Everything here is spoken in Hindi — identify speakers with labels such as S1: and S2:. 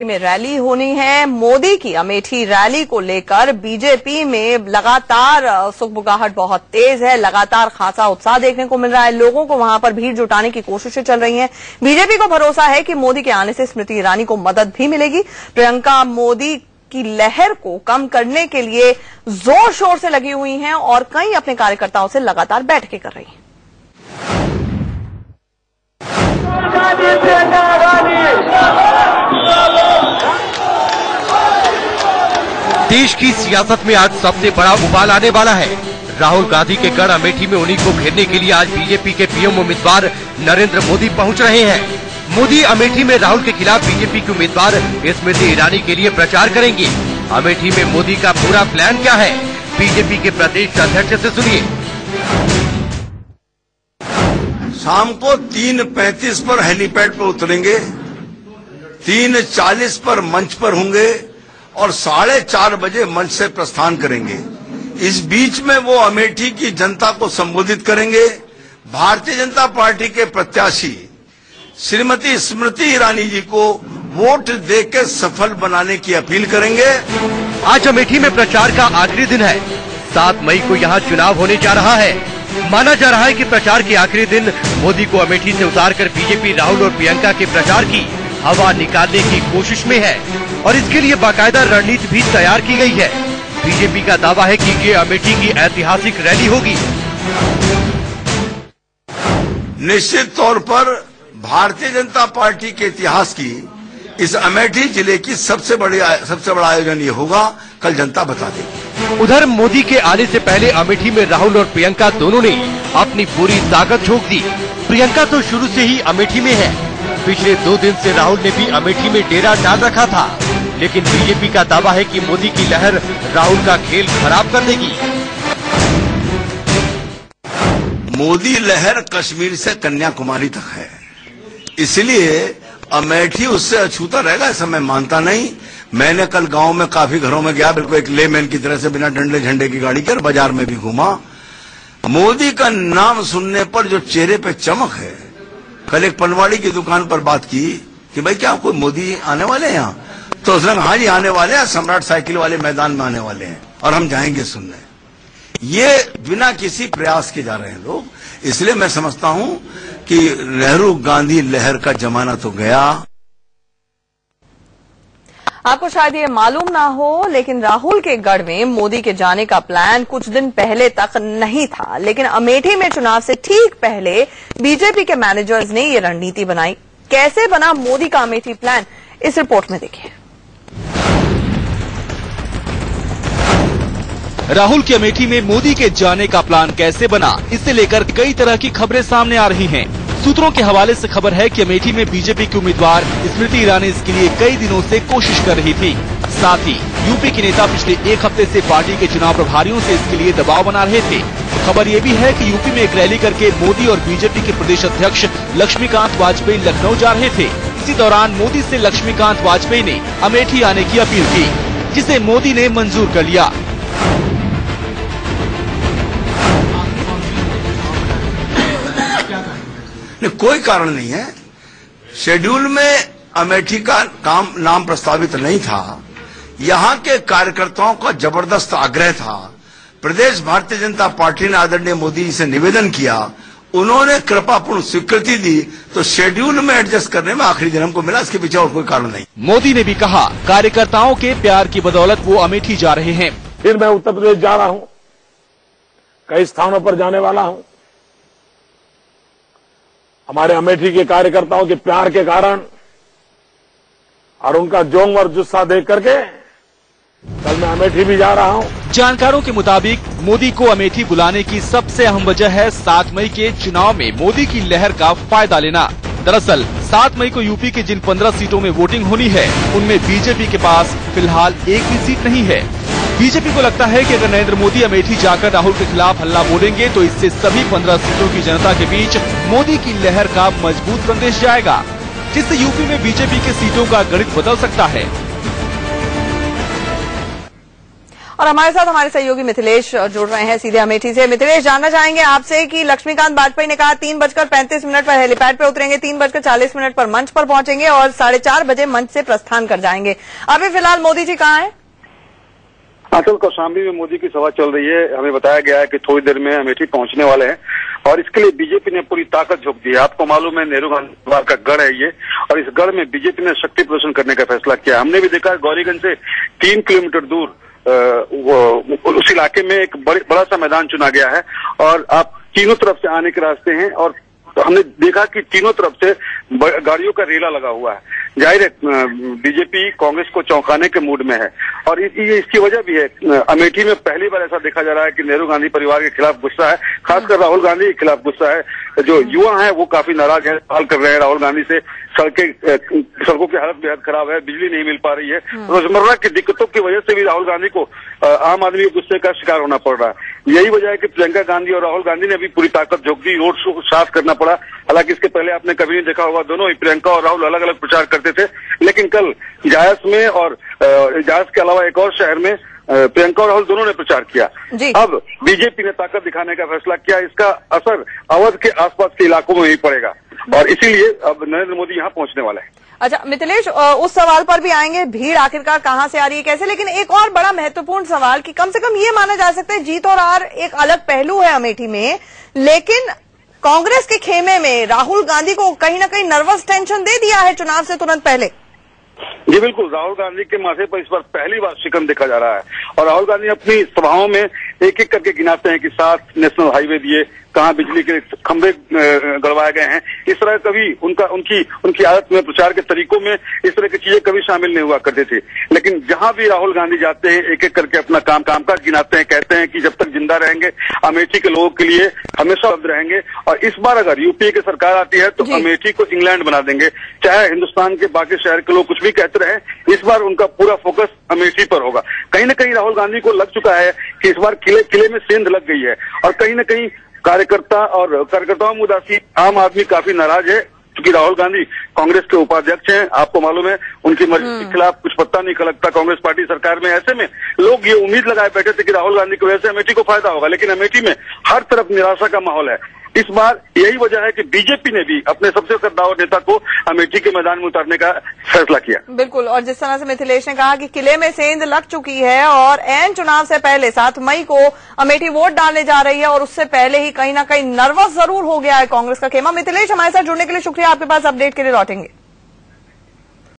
S1: में रैली होनी है। मोदी की अमेठी रैली को लेकर बीजेपी में लगातार सुगबुगाहट बहुत तेज है। लगातार खासा उत्साह देखने को मिल रहा है। लोगों को वहां पर भीड़ जुटाने की कोशिशें चल रही हैं। बीजेपी को भरोसा है कि मोदी के आने से स्मृति ईरानी को मदद भी मिलेगी। प्रियंका मोदी की लहर को कम करने के लिए जोर शोर से लगी हुई हैं और कई अपने कार्यकर्ताओं से लगातार बैठकें कर रही हैं।
S2: देश की सियासत में आज सबसे बड़ा उबाल आने वाला है। राहुल गांधी के गढ़ अमेठी में उन्हीं को घेरने के लिए आज बीजेपी के पीएम उम्मीदवार नरेंद्र मोदी पहुंच रहे हैं। मोदी अमेठी में राहुल के खिलाफ बीजेपी के उम्मीदवार स्मृति ईरानी के लिए प्रचार करेंगे। अमेठी में मोदी का पूरा प्लान क्या है, बीजेपी के प्रदेश अध्यक्ष से सुनिए।
S3: शाम को 3:35 पर हेलीपैड पर उतरेंगे, 3:40 पर मंच पर होंगे और 4:30 बजे मंच से प्रस्थान करेंगे। इस बीच में वो अमेठी की जनता को संबोधित करेंगे। भारतीय जनता पार्टी के प्रत्याशी श्रीमती स्मृति ईरानी जी को वोट देकर सफल बनाने की अपील करेंगे।
S2: आज अमेठी में प्रचार का आखिरी दिन है। 7 मई को यहाँ चुनाव होने जा रहा है। माना जा रहा है कि प्रचार के आखिरी दिन मोदी को अमेठी से उतारकर बीजेपी राहुल और प्रियंका के प्रचार की हवा निकालने की कोशिश में है और इसके लिए बाकायदा रणनीति भी तैयार की गई है। बीजेपी का दावा है कि ये अमेठी की ऐतिहासिक रैली होगी।
S3: निश्चित तौर पर भारतीय जनता पार्टी के इतिहास की इस अमेठी जिले की सबसे बड़ा आयोजन ये होगा। कल जनता बता देगी।
S2: उधर मोदी के आने से पहले अमेठी में राहुल और प्रियंका दोनों ने अपनी पूरी ताकत झोंक दी। प्रियंका तो शुरू से ही अमेठी में है। पिछले 2 दिन से राहुल ने भी अमेठी में डेरा डाल रखा था, लेकिन बीजेपी का दावा है कि मोदी की लहर राहुल का खेल खराब कर देगी।
S3: मोदी लहर कश्मीर से कन्याकुमारी तक है, इसलिए अमेठी उससे अछूता रहेगा ऐसा मैं मानता नहीं। मैंने कल गांव में काफी घरों में गया, बिल्कुल एक लेमैन की तरह से बिना डंडे झंडे की गाड़ी कर बाजार में भी घूमा। मोदी का नाम सुनने पर जो चेहरे पे चमक है। कल एक पनवाड़ी की दुकान पर बात की कि भाई क्या कोई मोदी आने वाले हैं यहाँ, तो उसने कहा हाँ जी आने वाले हैं, सम्राट साइकिल वाले मैदान में आने वाले हैं और हम जाएंगे सुनने। ये बिना किसी प्रयास के जा रहे हैं लोग। इसलिए मैं समझता हूं कि नेहरू गांधी लहर का जमाना तो गया।
S1: आपको शायद ये मालूम ना हो, लेकिन राहुल के गढ़ में मोदी के जाने का प्लान कुछ दिन पहले तक नहीं था, लेकिन अमेठी में चुनाव से ठीक पहले बीजेपी के मैनेजर्स ने ये रणनीति बनाई। कैसे बना मोदी का अमेठी प्लान, इस रिपोर्ट में देखिए।
S4: राहुल की अमेठी में मोदी के जाने का प्लान कैसे बना, इससे लेकर कई तरह की खबरें सामने आ रही हैं। सूत्रों के हवाले से खबर है कि अमेठी में बीजेपी की उम्मीदवार स्मृति ईरानी इसके लिए कई दिनों से कोशिश कर रही थी। साथ ही यूपी के नेता पिछले 1 हफ्ते से पार्टी के चुनाव प्रभारियों से इसके लिए दबाव बना रहे थे। खबर ये भी है कि यूपी में एक रैली करके मोदी और बीजेपी के प्रदेश अध्यक्ष लक्ष्मीकांत वाजपेयी लखनऊ जा रहे थे। इसी दौरान मोदी से लक्ष्मीकांत वाजपेयी ने अमेठी आने की अपील की, जिसे मोदी ने मंजूर कर लिया।
S3: कोई कारण नहीं है। शेड्यूल में अमेठी का नाम प्रस्तावित नहीं था। यहाँ के कार्यकर्ताओं का जबरदस्त आग्रह था। प्रदेश भारतीय जनता पार्टी ने आदरणीय मोदी जी से निवेदन किया, उन्होंने कृपापूर्ण स्वीकृति दी, तो शेड्यूल में एडजस्ट करने में आखिरी दिन हमको मिला। इसके पीछे और कोई कारण नहीं।
S4: मोदी ने भी कहा कार्यकर्ताओं के प्यार की बदौलत वो अमेठी जा रहे हैं।
S5: फिर मैं उत्तर प्रदेश जा रहा हूँ, कई स्थानों पर जाने वाला हूँ। हमारे अमेठी के कार्यकर्ताओं के प्यार के कारण और उनका जोश और जुस्सा देख करके कल मैं अमेठी भी जा रहा हूं।
S4: जानकारों के मुताबिक मोदी को अमेठी बुलाने की सबसे अहम वजह है 7 मई के चुनाव में मोदी की लहर का फायदा लेना। दरअसल 7 मई को यूपी की जिन 15 सीटों में वोटिंग होनी है, उनमें बीजेपी के पास फिलहाल एक भी सीट नहीं है। बीजेपी को लगता है कि अगर नरेंद्र मोदी अमेठी जाकर राहुल के खिलाफ हल्ला बोलेंगे तो इससे सभी 15 सीटों की जनता के बीच मोदी की लहर का मजबूत संदेश जाएगा, जिससे यूपी में बीजेपी के सीटों का गणित बदल सकता है।
S1: और हमारे साथ हमारे सहयोगी मिथिलेश जुड़ रहे हैं सीधे अमेठी से। मिथिलेश, जानना चाहेंगे आपसे कि लक्ष्मीकांत वाजपेयी ने कहा 3:35 पर हेलीपैड पर उतरेंगे, 3:40 पर मंच पर पहुंचेंगे और 4:30 बजे मंच से प्रस्थान कर जाएंगे। अभी फिलहाल मोदी जी कहाँ हैं?
S6: असल कौशाम्बी में मोदी की सभा चल रही है। हमें बताया गया है कि थोड़ी देर में अमेठी पहुंचने वाले हैं और इसके लिए बीजेपी ने पूरी ताकत झोंक दी है। आपको मालूम है नेहरू गांधी परिवार का गढ़ है ये, और इस गढ़ में बीजेपी ने शक्ति प्रदर्शन करने का फैसला किया। हमने भी देखा गौरीगंज से 3 किलोमीटर दूर उस इलाके में एक बड़ा सा मैदान चुना गया है और आप तीनों तरफ से आने के रास्ते हैं और हमने देखा कि तीनों तरफ से गाड़ियों का रेला लगा हुआ है। जाहिर है बीजेपी कांग्रेस को चौंकाने के मूड में है और इसकी वजह भी है। अमेठी में पहली बार ऐसा देखा जा रहा है कि नेहरू गांधी परिवार के खिलाफ गुस्सा है, खासकर राहुल गांधी के खिलाफ गुस्सा है। जो युवा हैं वो काफी नाराज हैं, सवाल कर रहे हैं राहुल गांधी से। सड़कों की हालत बेहद खराब है, बिजली नहीं मिल पा रही है, रोजमर्रा की दिक्कतों की वजह से भी राहुल गांधी को आम आदमी के गुस्से का शिकार होना पड़ रहा है। यही वजह है कि प्रियंका गांधी और राहुल गांधी ने भी पूरी ताकत झोंक दी, रोड शो साफ करना पड़ा। हालांकि इसके पहले आपने कभी नहीं देखा होगा, दोनों ही प्रियंका और राहुल अलग अलग प्रचार करते थे, लेकिन कल इजाज में और इजाज के अलावा एक और शहर में प्रियंका और राहुल दोनों ने प्रचार किया। अब बीजेपी ने ताकत दिखाने का फैसला किया, इसका असर अवध के आसपास के इलाकों में ही पड़ेगा और इसीलिए अब नरेंद्र मोदी यहाँ पहुंचने वाले हैं।
S1: अच्छा मिथिलेश, उस सवाल पर भी आएंगे, भीड़ आखिरकार कहां से आ रही है, कैसे, लेकिन एक और बड़ा महत्वपूर्ण सवाल कि कम से कम ये माना जा सकता है जीत और हार एक अलग पहलू है अमेठी में, लेकिन कांग्रेस के खेमे में राहुल गांधी को कहीं ना कहीं नर्वस टेंशन दे दिया है चुनाव से तुरंत पहले।
S6: जी बिल्कुल, राहुल गांधी के माथे पर इस बार पहली बार शिकन देखा जा रहा है और राहुल गांधी अपनी सभाओं में एक एक करके गिनाते हैं कि 7 नेशनल हाईवे दिए, कहाँ बिजली के खंभे गड़वाए गए हैं। इस तरह कभी उनकी आदत में, प्रचार के तरीकों में इस तरह की चीजें कभी शामिल नहीं हुआ करती थी। लेकिन जहां भी राहुल गांधी जाते हैं एक एक करके अपना कामकाज गिनाते हैं, कहते हैं कि जब तक जिंदा रहेंगे अमेठी के लोगों के लिए हमेशा उपलब्ध रहेंगे और इस बार अगर यूपीए की सरकार आती है तो अमेठी को इंग्लैंड बना देंगे। चाहे हिंदुस्तान के बाकी शहर के लोग कुछ भी कहते रहे, इस बार उनका पूरा फोकस अमेठी पर होगा। कहीं न कहीं राहुल गांधी को लग चुका है कि इस बार किले में सेंध लग गई है और कहीं न कहीं कार्यकर्ताओं में उदासी, आम आदमी काफी नाराज है क्योंकि राहुल गांधी कांग्रेस के उपाध्यक्ष हैं। आपको मालूम है उनकी मर्जी के खिलाफ कुछ पत्ता नहीं खलकता कांग्रेस पार्टी सरकार में। ऐसे में लोग ये उम्मीद लगाए बैठे थे कि राहुल गांधी की वजह से अमेठी को फायदा होगा, लेकिन अमेठी में हर तरफ निराशा का माहौल है। इस बार यही वजह है कि बीजेपी ने भी अपने सबसे कद्दावर नेता को अमेठी के मैदान में उतारने का फैसला किया।
S1: बिल्कुल, और जिस तरह से मिथिलेश ने कहा कि किले में सेंध लग चुकी है और ऐन चुनाव से पहले 7 मई को अमेठी वोट डालने जा रही है और उससे पहले ही कहीं ना कहीं नर्वस जरूर हो गया है कांग्रेस का खेमा। मिथिलेश, हमारे साथ जुड़ने के लिए शुक्रिया, आपके पास अपडेट के लिए लौटेंगे।